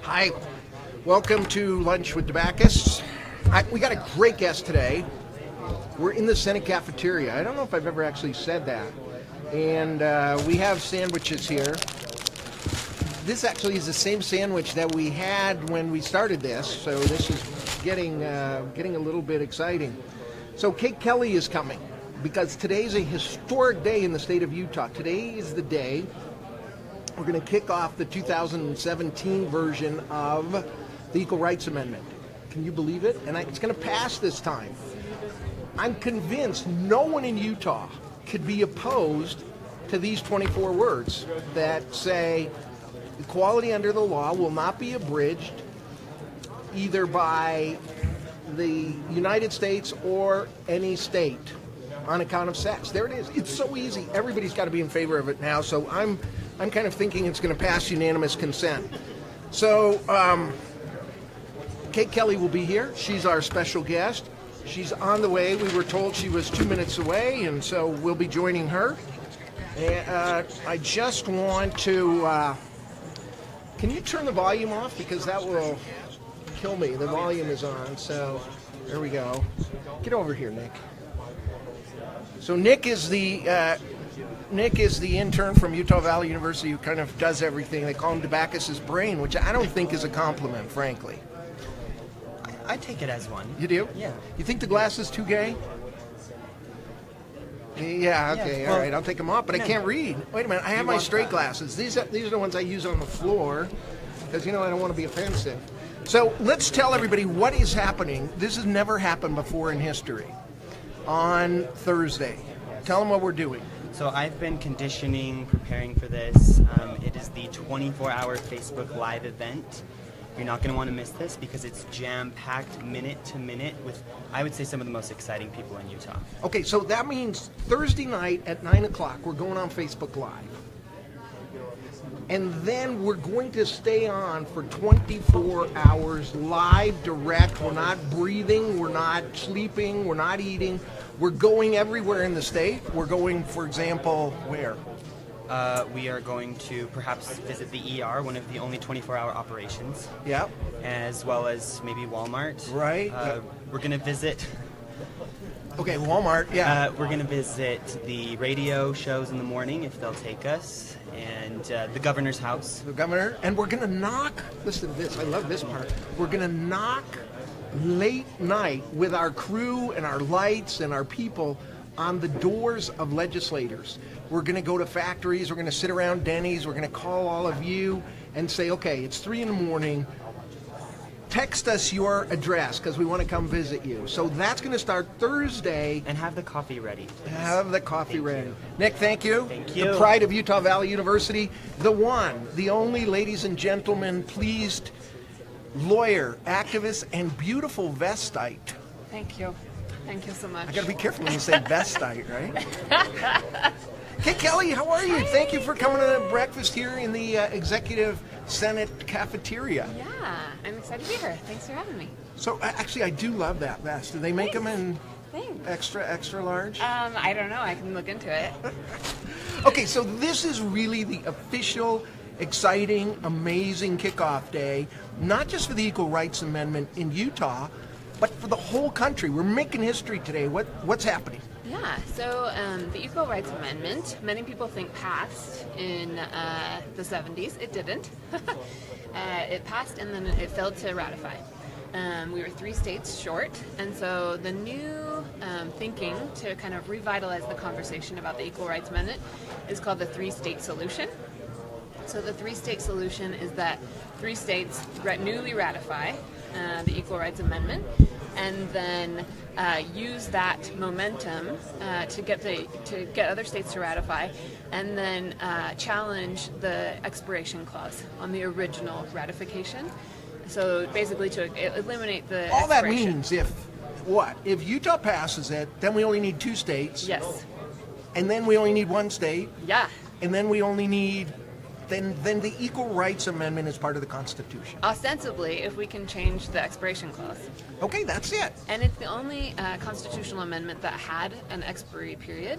Hi, welcome to Lunch with Tobacco. We got a great guest today. We're in the Senate cafeteria. I don't know if I've ever actually said that. And we have sandwiches here. This actually is the same sandwich that we had when we started this, so this is getting a little bit exciting. So Kate Kelly is coming because today's a historic day in the state of Utah. Today is the day we're going to kick off the 2017 version of the Equal Rights Amendment. Can you believe it? And it's going to pass this time. I'm convinced no one in Utah could be opposed to these 24 words that say equality under the law will not be abridged either by the United States or any state on account of sex. There it is. It's so easy. Everybody's got to be in favor of it now. So I'm kind of thinking it's going to pass unanimous consent. So Kate Kelly will be here. She's our special guest. She's on the way. We were told she was 2 minutes away, and so we'll be joining her. And I just want to, can you turn the volume off? Because that will kill me. The volume is on, so there we go. Get over here, Nick. So Nick is the intern from Utah Valley University who kind of does everything. They call him Tobacco's brain, which I don't think is a compliment, frankly. I take it as one. You do? Yeah. You think the glass is too gay? Yeah, okay, Yeah, well, all right, I'll take them off, but I can't read. Wait a minute, I have my straight glasses. These are the ones I use on the floor, because, I don't want to be offensive. So let's tell everybody what is happening. This has never happened before in history. On Thursday. Tell them what we're doing. So I've been conditioning, preparing for this. It is the 24-hour Facebook Live event. You're not going to want to miss this because it's jam-packed minute to minute with, I would say, some of the most exciting people in Utah. Okay, so that means Thursday night at 9 o'clock, we're going on Facebook Live. And then we're going to stay on for 24 hours, live, direct. We're not breathing, we're not sleeping, we're not eating. We're going everywhere in the state. We're going, for example, where? We are going to perhaps visit the ER, one of the only 24-hour operations. Yep. As well as maybe Walmart. Right. We're going to visit... Okay, Walmart, yeah. We're going to visit the radio shows in the morning, if they'll take us, and the governor's house. The governor, and we're going to knock, listen to this, I love this part. We're going to knock late night with our crew and our lights and our people on the doors of legislators. We're going to go to factories, we're going to sit around Denny's, we're going to call all of you and say, okay, it's 3 in the morning, text us your address because we want to come visit you. So that's going to start Thursday. And have the coffee ready. Please. Have the coffee ready. Nick, thank you. Thank you. The pride of Utah Valley University, the one, the only, ladies and gentlemen, pleased lawyer, activist, and beautiful vestite. Thank you. Thank you so much. I got to be careful when you say vestite, right? Kate Kelly, how are you? Hi. Thank you for coming to breakfast here in the Executive Senate cafeteria. Yeah, I'm excited to be here. Thanks for having me. So actually, I do love that vest. Do they make them in Thanks. extra large? I don't know. I can look into it. Okay, so this is really the official, exciting, amazing kickoff day, not just for the Equal Rights Amendment in Utah, but for the whole country. We're making history today. What's happening? Yeah, so the Equal Rights Amendment, many people think passed in the 70s. It didn't. It passed and then it failed to ratify. We were 3 states short, and so the new thinking to kind of revitalize the conversation about the Equal Rights Amendment is called the 3-state solution. So the 3-state solution is that 3 states newly ratify the Equal Rights Amendment, and then use that momentum to get other states to ratify, and then challenge the expiration clause on the original ratification. So basically to eliminate the All that expiration. means if Utah passes it, then we only need 2 states. Yes. And then we only need 1 state. Yeah. And then we only need then the Equal Rights Amendment is part of the Constitution. Ostensibly, if we can change the expiration clause. Okay, that's it. And it's the only constitutional amendment that had an expiry period.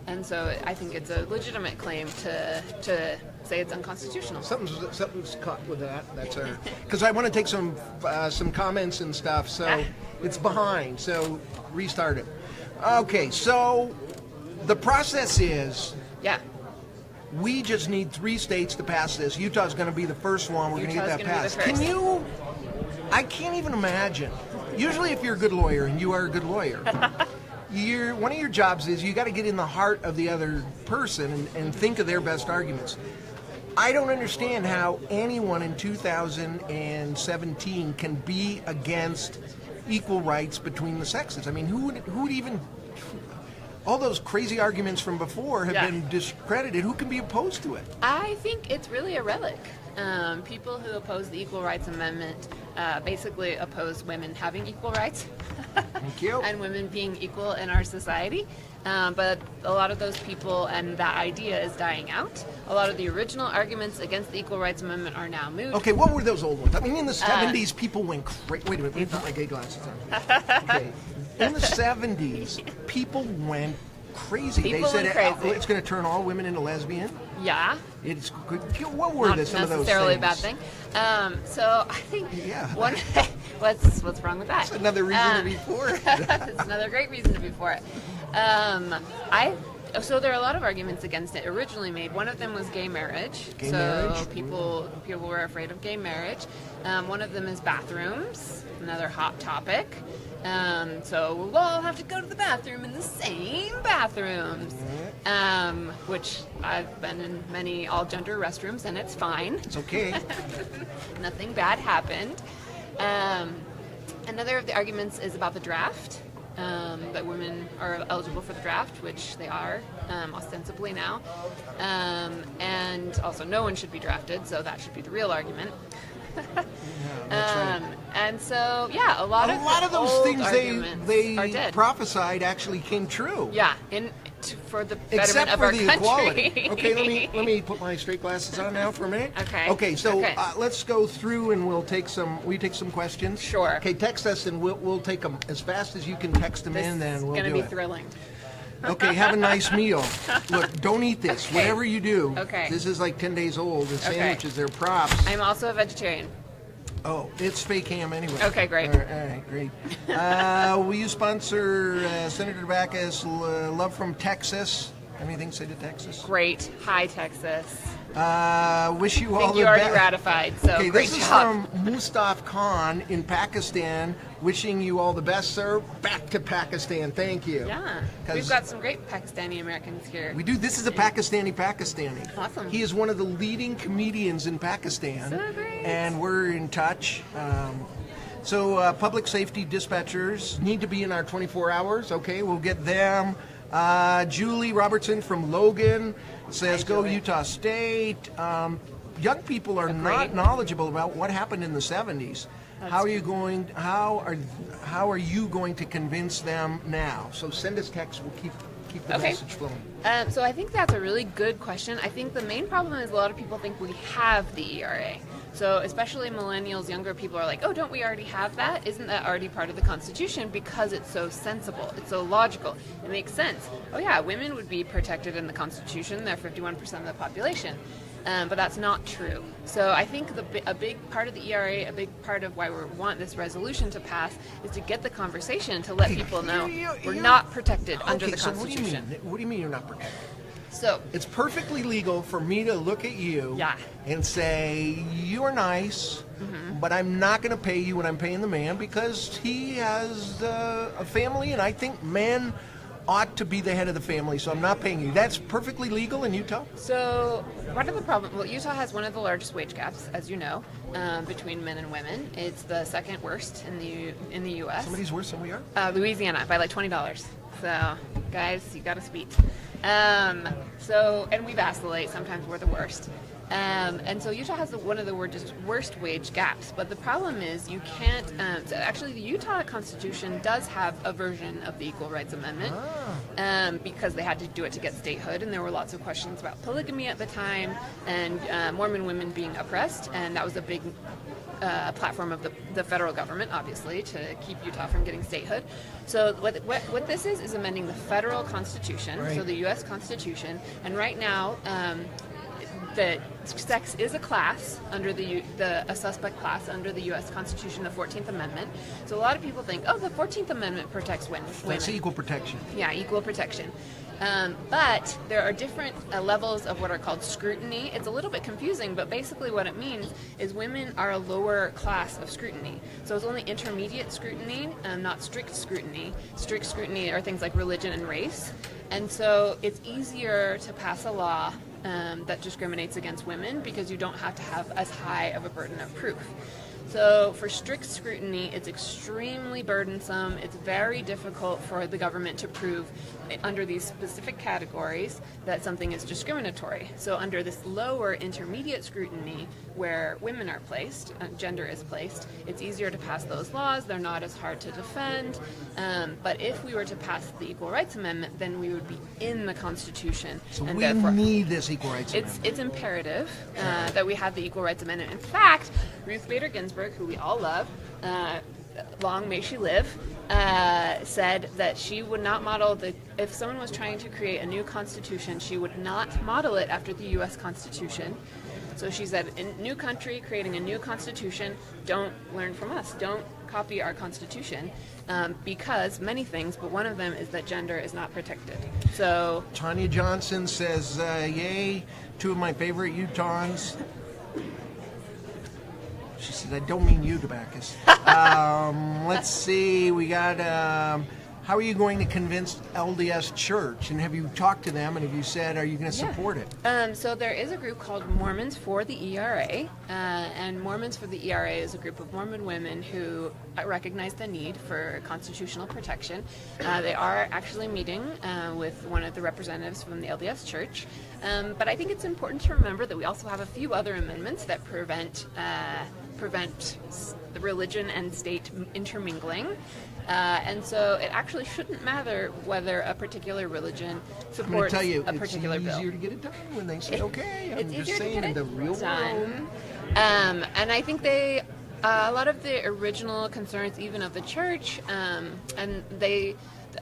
And so I think it's a legitimate claim to say it's unconstitutional. Something's caught with that. That's because I want to take some comments and stuff. So it's behind. So restart it. Okay. So the process is. Yeah. We just need 3 states to pass this. Utah's going to be the first one. We're going to get that passed. Can you? I can't even imagine. Usually, if you're a good lawyer, and you are a good lawyer, one of your jobs is you got to get in the heart of the other person and think of their best arguments. I don't understand how anyone in 2017 can be against equal rights between the sexes. I mean, who would even? All those crazy arguments from before have been discredited. Who can be opposed to it? I think it's really a relic. People who oppose the Equal Rights Amendment basically oppose women having equal rights. Thank you. And women being equal in our society. But a lot of those people and that idea is dying out. A lot of the original arguments against the Equal Rights Amendment are now moot. Okay, what were those old ones? I mean, in the 70s, people went crazy. Wait a minute, let me put my gay glasses on. Okay. In the 70s, people went crazy. They said it's going to turn all women into lesbian. Yeah. It's good. What were some of those things? Not necessarily a bad thing. So I think one. What's wrong with that? That's another reason to be for it. It's another great reason to be for it. So there are a lot of arguments against it originally made. One of them was gay marriage. People were afraid of gay marriage. One of them is bathrooms, another hot topic. So we'll all have to go to the bathroom in the same bathrooms, which I've been in many all-gender restrooms, and it's fine. It's okay. Nothing bad happened. Another of the arguments is about the draft, that women are eligible for the draft, which they are, ostensibly now. And also no one should be drafted, so that should be the real argument. Right. And so, a lot of those things they prophesied actually came true. Yeah, for the betterment Except of for our the country. Equality. Okay, let me put my straight glasses on now for a minute. Okay. Okay, so let's go through and we'll take some questions. Sure. Okay, text us and we'll take them as fast as you can text them in. Then we'll do it. It's going to be thrilling. Okay, have a nice meal. Look, don't eat this. Okay. Whatever you do. Okay. This is like 10 days old. The sandwiches, they're props. I'm also a vegetarian. Oh, it's fake ham anyway. Okay, great. All right, great. Will you sponsor Senator Backus, Love from Texas? Anything to say to Texas? Great. Hi, Texas. Wish you I all think the you already best. ratified, so okay, great this job. is from Mustaf Khan in Pakistan. Wishing you all the best, sir. Back to Pakistan. Thank you. Yeah. We've got some great Pakistani Americans here. We do. This is a Pakistani. Awesome. He is one of the leading comedians in Pakistan. So great. And we're in touch. So public safety dispatchers need to be in our 24 hours. Okay, we'll get them. Julie Robertson from Logan says, "Go Utah State." Young people are not knowledgeable about what happened in the 70s. How are you going to convince them now? So send us text. We'll keep the message flowing. So I think that's a really good question. I think the main problem is a lot of people think we have the ERA. So especially millennials, younger people are like, oh, don't we already have that? Isn't that already part of the Constitution? Because it's so sensible. It's so logical. It makes sense. Oh yeah, women would be protected in the Constitution. They're 51% of the population. But that's not true. So I think a big part of the ERA, a big part of why we want this resolution to pass is to get the conversation to let people know we're not protected under the Constitution. So what do you mean you're not protected? So it's perfectly legal for me to look at you and say, you're nice, but I'm not going to pay you what I'm paying the man because he has a family, and I think men ought to be the head of the family, so I'm not paying you. That's perfectly legal in Utah? So one of the problems, Utah has one of the largest wage gaps, as you know, between men and women. It's the second worst in the U.S. Somebody's worse than we are? Louisiana, by like $20. So, guys, you got us beat. And we vacillate. Sometimes we're the worst. And so Utah has one of the worst wage gaps. But the problem is you can't. So actually, the Utah Constitution does have a version of the Equal Rights Amendment because they had to do it to get statehood, and there were lots of questions about polygamy at the time and Mormon women being oppressed, and that was a big platform of the federal government, obviously, to keep Utah from getting statehood. So what this is amending the federal Constitution, so the U.S. Constitution, and right now that sex is a class under a suspect class under the U.S. Constitution, the 14th Amendment. So a lot of people think, oh, the 14th Amendment protects women. That's equal protection. Yeah, equal protection. But there are different levels of what are called scrutiny. It's a little bit confusing, but basically what it means is women are a lower class of scrutiny. So it's only intermediate scrutiny, not strict scrutiny. Strict scrutiny are things like religion and race. And so it's easier to pass a law that discriminates against women because you don't have to have as high of a burden of proof. So for strict scrutiny, it's extremely burdensome. It's very difficult for the government to prove under these specific categories that something is discriminatory. So under this lower intermediate scrutiny where women are placed, gender is placed, it's easier to pass those laws. They're not as hard to defend. But if we were to pass the Equal Rights Amendment, then we would be in the Constitution. So and we therefore, need this Equal Rights Amendment. it's imperative that we have the Equal Rights Amendment. In fact, Ruth Bader Ginsburg, who we all love, long may she live, said that she would not model if someone was trying to create a new constitution, she would not model it after the U.S. Constitution. So she said, in new country, creating a new constitution, don't learn from us. Don't copy our constitution because many things, but one of them is that gender is not protected. So Tanya Johnson says, yay, two of my favorite Utahns. She says, I don't mean you, Dabakis. Let's see, we got, how are you going to convince LDS Church? And have you talked to them, and have you said, are you going to support it? So there is a group called Mormons for the ERA, and Mormons for the ERA is a group of Mormon women who recognize the need for constitutional protection. They are actually meeting with one of the representatives from the LDS Church, but I think it's important to remember that we also have a few other amendments that prevent the religion and state intermingling. And so it actually shouldn't matter whether a particular religion supports a particular bill. It's easier to get it done when they say, okay, I'm just easier saying, to in get the it real done. world. And I think a lot of the original concerns even of the church,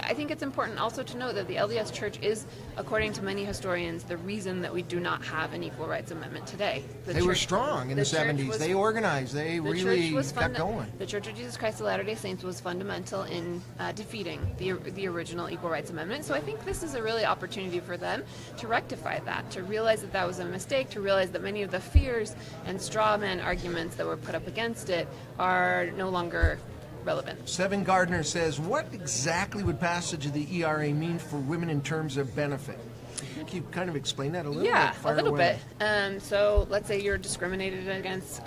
I think it's important also to note that the LDS Church is, according to many historians, the reason that we do not have an Equal Rights Amendment today. They were strong in the 70s. They organized. They really got going. The Church of Jesus Christ of Latter-day Saints was fundamental in defeating the original Equal Rights Amendment. So I think this is a really opportunity for them to rectify that, to realize that that was a mistake, to realize that many of the fears and straw man arguments that were put up against it are no longer relevant. Seven Gardner says, what exactly would passage of the ERA mean for women in terms of benefit? I think you kind of explained that a little bit. Yeah, a little bit. So let's say you're discriminated against.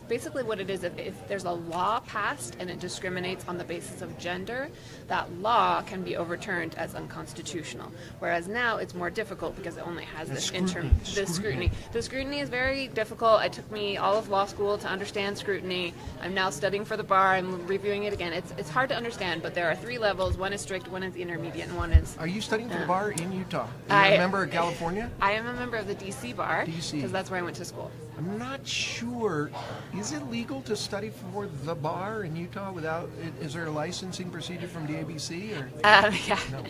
Basically what it is, if there's a law passed and it discriminates on the basis of gender, that law can be overturned as unconstitutional. Whereas now it's more difficult because it only has this scrutiny. The scrutiny is very difficult. It took me all of law school to understand scrutiny. I'm now studying for the bar. I'm reviewing it again. It's hard to understand, but there are three levels. One is strict, one is intermediate, and one is... Are you studying for the bar in Utah? Are you a member of California? I am a member of the DC bar. DC. Because that's where I went to school. I'm not sure. Is it legal to study for the bar in Utah without? Is there a licensing procedure from DABC? Or? Yeah. No.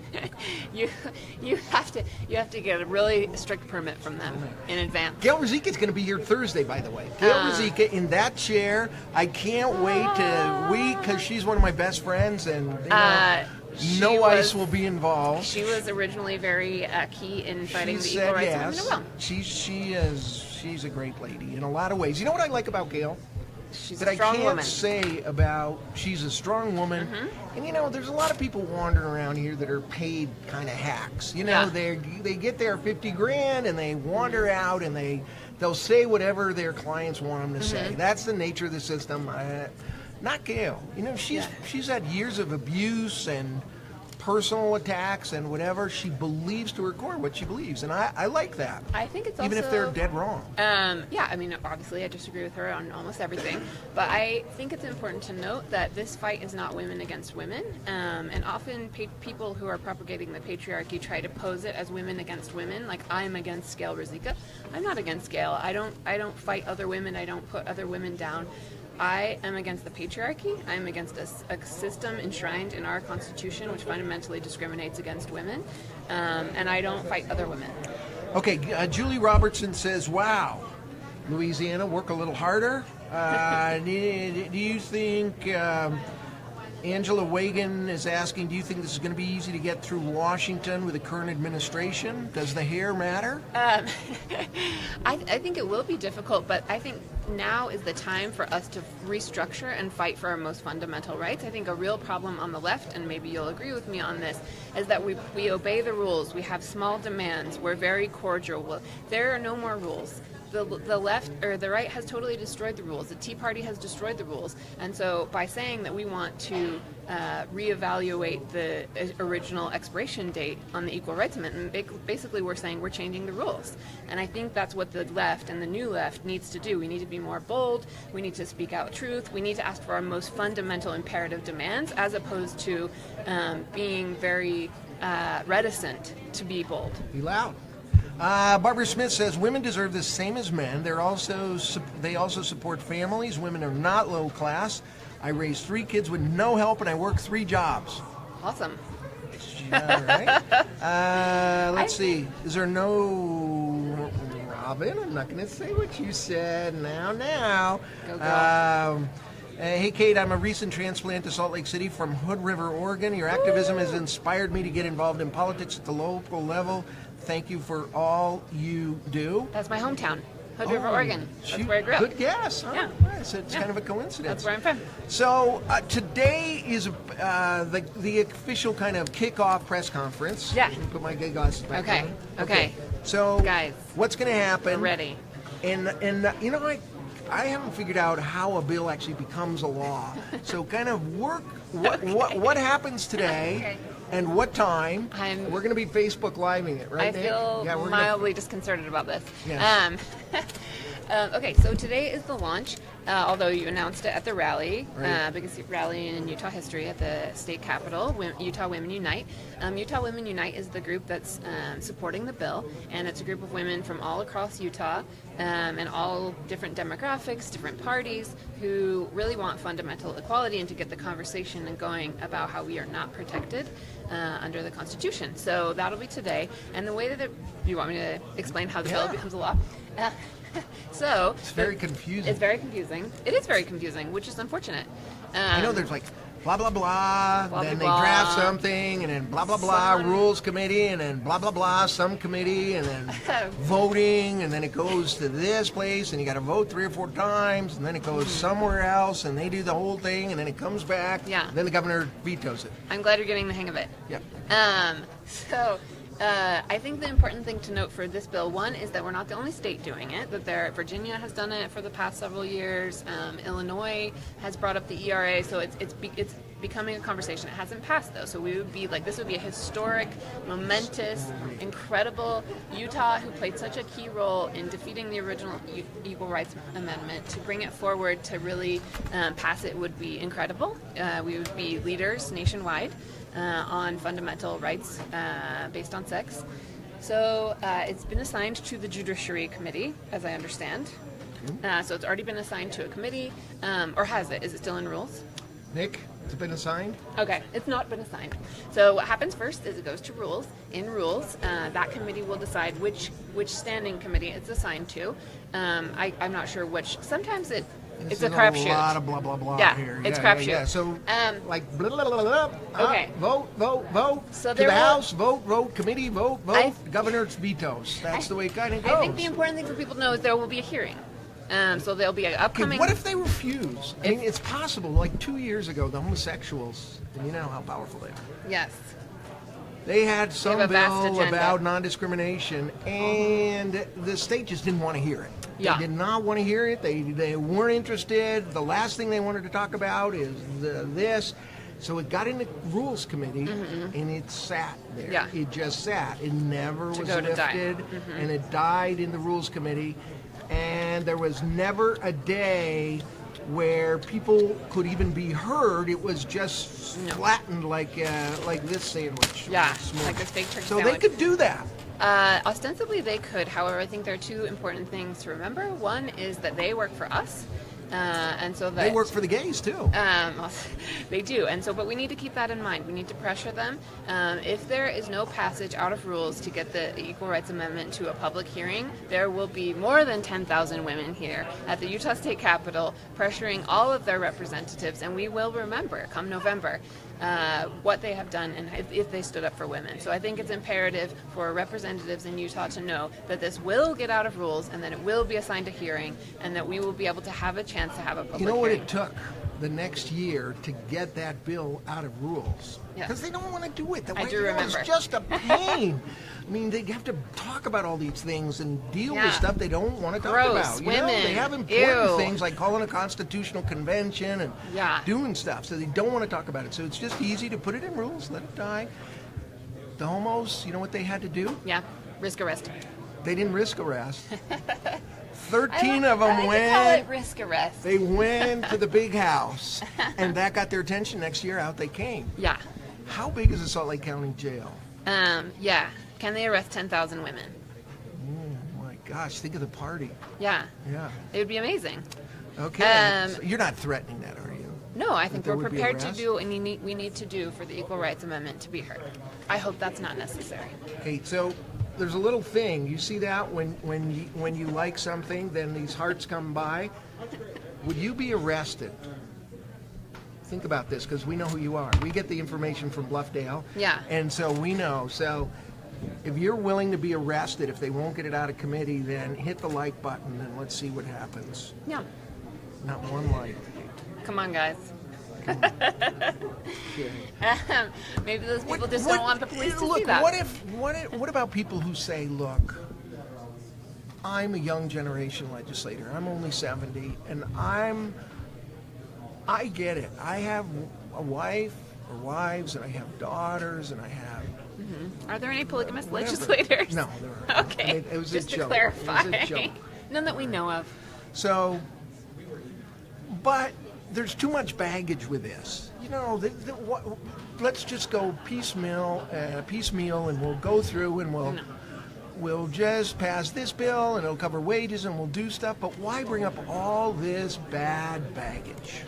you have to get a really strict permit from them in advance. Gail Ruzicka is going to be here Thursday, by the way. Gail Ruzicka in that chair. I can't wait to because she's one of my best friends, and no ice will be involved. She was originally very key in fighting the Equal Rights Amendment as well. She's a great lady in a lot of ways. You know what I like about Gail? She's that a strong woman. I can't say about she's a strong woman. And there's a lot of people wandering around here that are paid kind of hacks. They get their 50 grand and they wander out and they'll say whatever their clients want them to say. That's the nature of the system. Not Gail. She's had years of abuse and personal attacks and whatever. She believes to her core what she believes, and I like that. I think it's even if they're dead wrong. Yeah, I mean, obviously I disagree with her on almost everything, but I think it's important to note that this fight is not women against women, and often people who are propagating the patriarchy try to pose it as women against women, like I'm against Gail Ruzicka. I'm not against Gail. I don't fight other women. I don't put other women down. I am against the patriarchy. I am against a system enshrined in our Constitution which fundamentally discriminates against women, and I don't fight other women. Okay, Julie Robertson says, wow, Louisiana, work a little harder. Do you think, Angela Wagan is asking, do you think this is going to be easy to get through Washington with the current administration? Does the hair matter? I think it will be difficult, but I think now is the time for us to restructure and fight for our most fundamental rights. I think a real problem on the left, and maybe you'll agree with me on this, is that we obey the rules. We have small demands. We're very cordial. There are no more rules. The left or the right has totally destroyed the rules. The Tea Party has destroyed the rules. And so by saying that we want to reevaluate the original expiration date on the Equal Rights Amendment, basically we're saying we're changing the rules. And I think that's what the left and the new left needs to do. We need to be more bold. We need to speak out truth. We need to ask for our most fundamental imperative demands as opposed to being very reticent to be bold. Be loud. Barbara Smith says women deserve the same as men. They also support families. Women are not low class. I raised 3 kids with no help, and I work 3 jobs. Awesome. Yeah, right. Let's see. Is there no Robin? I'm not going to say what you said. Now. Go girl. Hey, Kate, I'm a recent transplant to Salt Lake City from Hood River, Oregon. Your activism has inspired me to get involved in politics at the local level. Thank you for all you do. That's my hometown, Hood River, Oregon. That's where I grew up. Good guess. Huh? Yeah. It's kind of a coincidence. That's where I'm from. So today is the official kind of kickoff press conference. Yeah. Let me put my gay glasses back Okay. on. Okay. So Guys. what's going to happen? We're ready. And you know, I haven't figured out how a bill actually becomes a law. So kind of work what happens today. Okay. And what time? We're going to be Facebook Living it, right? I feel Nick? mildly disconcerted about this. Yes. Okay, so today is the launch, although you announced it at the rally, Right. biggest rally in Utah history at the state capitol, Utah Women Unite. Utah Women Unite is the group that's supporting the bill, and it's a group of women from all across Utah and all different demographics, different parties, who really want fundamental equality and to get the conversation and going about how we are not protected under the Constitution. So that'll be today. And the way that you want me to explain how the bill becomes a law? So It's very confusing. It's very confusing. It is very confusing, which is unfortunate. I know there's like blah, blah, blah, Blah, then blah, they blah. draft something, and then blah, blah, blah, Someone- rules committee, and then blah, blah, blah, some committee, and then voting, and then it goes to this place, and you got to vote 3 or 4 times, and then it goes somewhere else, and they do the whole thing, and then it comes back, Yeah. then the governor vetoes it. I'm glad you're getting the hang of it. Yeah. So I think the important thing to note for this bill, one, is that we're not the only state doing it. That Virginia has done it for the past several years. Illinois has brought up the ERA, so it's becoming a conversation. It hasn't passed though, so we would be like, this would be a historic, momentous, incredible Utah, who played such a key role in defeating the original Equal Rights Amendment. To bring it forward to really pass it would be incredible. We would be leaders nationwide on fundamental rights based on sex. So it's been assigned to the Judiciary Committee, as I understand. So it's already been assigned to a committee, or has it? Is it still in rules? Nick, it's been assigned? Okay, it's not been assigned. So what happens first is it goes to rules. In rules, that committee will decide which standing committee it's assigned to. I'm not sure which. Sometimes it's a crapshoot. A lot of blah, blah, blah Yeah, here. it's crapshoot. Yeah. So, like, blah, blah, blah, blah, Okay. vote. So to there the will- House, vote, committee, vote, governor's vetoes. That's the way it kind of goes. I think the important thing for people to know is there will be a hearing. So there'll be an Okay, upcoming. what if they refuse? I mean, it's possible. Like 2 years ago, the homosexuals, and you know how powerful they are. Yes. They had some have a vast bill agenda. about non-discrimination, and the state just didn't want to hear it. Yeah. They did not want to hear it. They weren't interested. The last thing they wanted to talk about is this. So it got in the Rules Committee, and it sat there. Yeah. It just sat. It never was go to die. lifted, and it died in the Rules Committee. And there was never a day where people could even be heard. It was just flattened like this sandwich. Yeah, this morning. like a steak turkey So sandwich. they could do that. Ostensibly they could. However, I think there are 2 important things to remember. One is that they work for us. And so that They work for the gays too. they do, and so, but we need to keep that in mind. We need to pressure them. If there is no passage out of rules to get the Equal Rights Amendment to a public hearing, there will be more than 10,000 women here at the Utah State Capitol pressuring all of their representatives, and we will remember come November what they have done and if they stood up for women. So I think it's imperative for representatives in Utah to know that this will get out of rules and that it will be assigned a hearing and that we will be able to have a chance to have a public You know what hearing. it took the next year to get that bill out of rules? Yeah. Because they don't want to do it. The I White do House remember. is just a pain. I mean, they have to talk about all these things and deal with Yeah. stuff they don't want to talk Gross, about. You know, women, they have important ew. things like calling a constitutional convention and Yeah. doing stuff, so they don't want to talk about it. So it's just easy to put it in rules, let it die. The homos, you know what they had to do? Yeah, risk arrest. They didn't risk arrest. 13 of I them like to call it went. risk arrest. They went to the big house, and that got their attention. Next year, out they came. Yeah. How big is the Salt Lake County Jail? Yeah. Can they arrest 10,000 women? Oh my gosh, think of the party. Yeah. Yeah. It would be amazing. Okay. So you're not threatening that, are you? No, I think there we're would be prepared to arrest? do what we need to do for the Equal Rights Amendment to be heard. I hope that's not necessary. Okay, so there's a little thing. You see that when you like something, then these hearts come by. Would you be arrested? Think about this, because we know who you are. We get the information from Bluffdale. Yeah. And so we know. So if you're willing to be arrested, if they won't get it out of committee, then hit the like button and let's see what happens. Yeah. Not one like. Come on, guys. Okay. Maybe those people just don't want the police to look, see that. What about people who say, look, I'm a young generation legislator. I'm only 70, and I get it. I have a wife or wives, and I have daughters, and I have Are there any polygamous whatever. legislators? No, there aren't. Okay. I mean, it was just a to joke. clarify. It was a joke. None that we know of. So, but there's too much baggage with this. You know, let's just go piecemeal, and we'll go through and we'll just pass this bill and it'll cover wages and we'll do stuff. But why bring up all this bad baggage?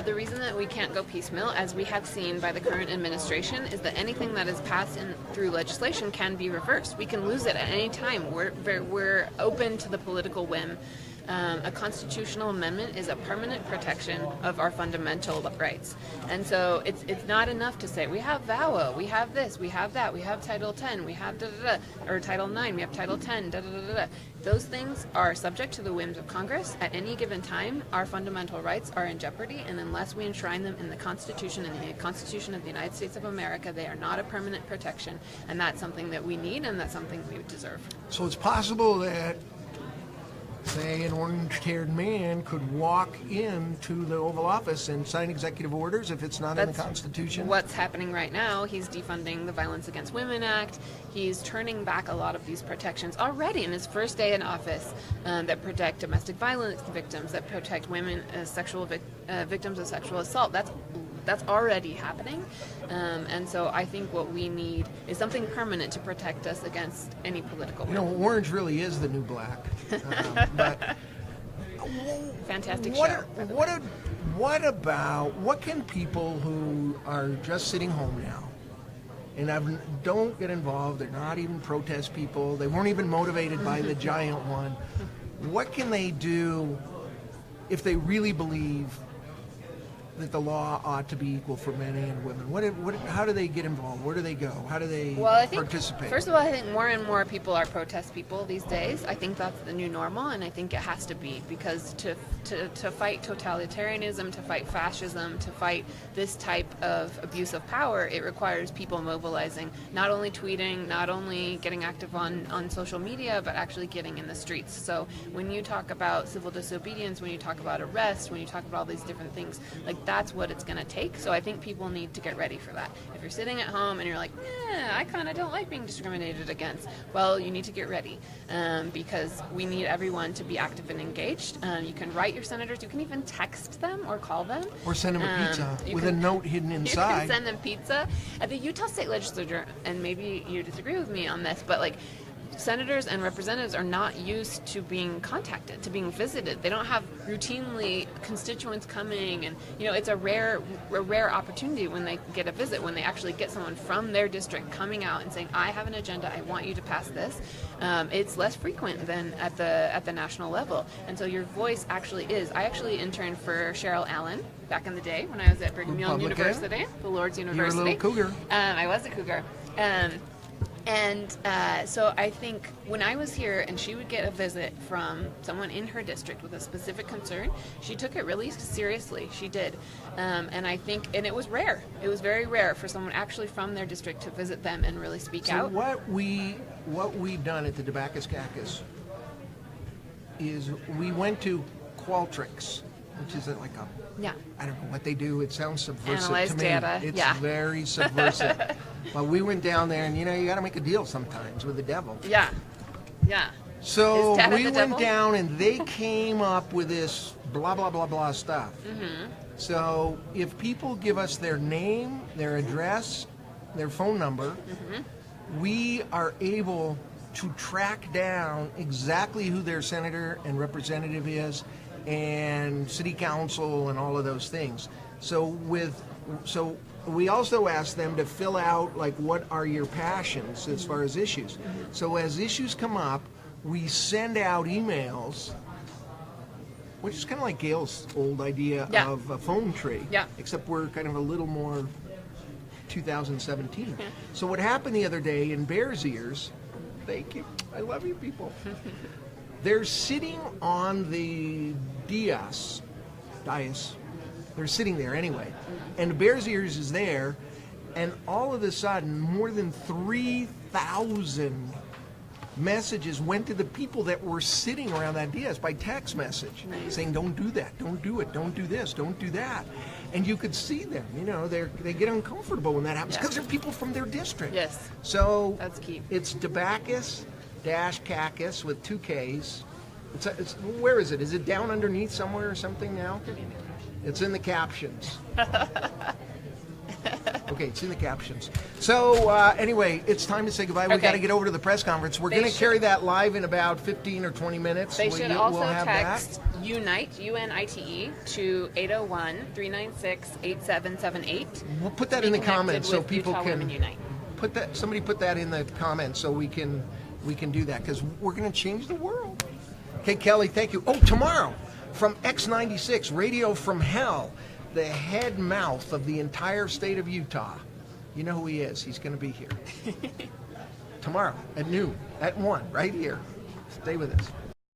The reason that we can't go piecemeal, as we have seen by the current administration, is that anything that is passed through legislation can be reversed. We can lose it at any time. We're open to the political whim. A constitutional amendment is a permanent protection of our fundamental rights. And so it's not enough to say, we have VAWA, we have this, we have that, we have Title 10, we have or Title 9, we have Title 10, Those things are subject to the whims of Congress. At any given time, our fundamental rights are in jeopardy, and unless we enshrine them in the Constitution and the Constitution of the United States of America, they are not a permanent protection. And that's something that we need, and that's something we deserve. So it's possible that, say, an orange-haired man could walk into the Oval Office and sign executive orders if it's not in the Constitution? What's happening right now, he's defunding the Violence Against Women Act. He's turning back a lot of these protections already in his first day in office that protect domestic violence victims, that protect women as victims of sexual assault. That's already happening. And so I think what we need is something permanent to protect us against any political You know, orange really is the new black. But fantastic show. what can people who are just sitting home now and don't get involved, they're not even protest people, they weren't even motivated by the giant one, what can they do if they really believe that the law ought to be equal for men and women? How do they get involved? Where do they go? How do they participate? First of all, I think more and more people are protest people these days. I think that's the new normal, and I think it has to be, because to fight totalitarianism, to fight fascism, to fight this type of abuse of power, it requires people mobilizing, not only tweeting, not only getting active on social media, but actually getting in the streets. So when you talk about civil disobedience, when you talk about arrest, when you talk about all these different things, like that's what it's going to take. So I think people need to get ready for that. If you're sitting at home and you're like, I kind of don't like being discriminated against, well, you need to get ready, because we need everyone to be active and engaged. You can write your senators, you can even text them or call them. Or send them a pizza with a note hidden inside. You can send them pizza. At the Utah State Legislature, and maybe you disagree with me on this, but like senators and representatives are not used to being contacted, to being visited. They don't have routinely constituents coming, and it's a rare opportunity when they get a visit, when they actually get someone from their district coming out and saying, I have an agenda, I want you to pass this. It's less frequent than at the national level, and so your voice actually is. I actually interned for Cheryl Allen back in the day when I was at Brigham Young University, the Lord's University. You were a little cougar. I was a cougar. So I think when I was here and she would get a visit from someone in her district with a specific concern, she took it really seriously. She did. And I think, and it was rare. It was very rare for someone actually from their district to visit them and really speak out. So what we've done at the Tobacco Caucus is we went to Qualtrics, which is like a, I don't know what they do. It sounds subversive Analyze to me. data. It's very subversive. But we went down there, and you got to make a deal sometimes with the devil. Yeah. So Is data we the went devil? down, and they came up with this blah blah blah blah stuff. So if people give us their name, their address, their phone number, we are able to track down exactly who their senator and representative is, and city council and all of those things. So we also ask them to fill out like what are your passions as far as issues. So as issues come up, we send out emails, which is kind of like Gail's old idea of a phone tree, except we're kind of a little more 2017. So what happened the other day in Bears Ears, thank you, I love you people. They're sitting on the dais. They're sitting there anyway. And Bears Ears is there, and all of a sudden, more than 3,000 messages went to the people that were sitting around that dais by text message, saying, don't do that, don't do it, don't do this, don't do that. And you could see them, they get uncomfortable when that happens because they're people from their district. Yes. So that's key. It's Tobacco-Caucus with 2 Ks. It's where is it? Is it down underneath somewhere or something now? It's in the captions. Okay, it's in the captions. So anyway, it's time to say goodbye. Okay. We got to get over to the press conference. We're going to carry that live in about 15 or 20 minutes. They should also have text UNITE, UNITE, to 801-396-8778. We'll put that in the comments so with people Utah can Women Unite. put that. Somebody put that in the comments so we can do that because we're going to change the world. Okay, Kelly, thank you. Oh, tomorrow from X96 Radio from Hell, the head mouth of the entire state of Utah. You know who he is. He's going to be here tomorrow at noon, at 1, right here. Stay with us.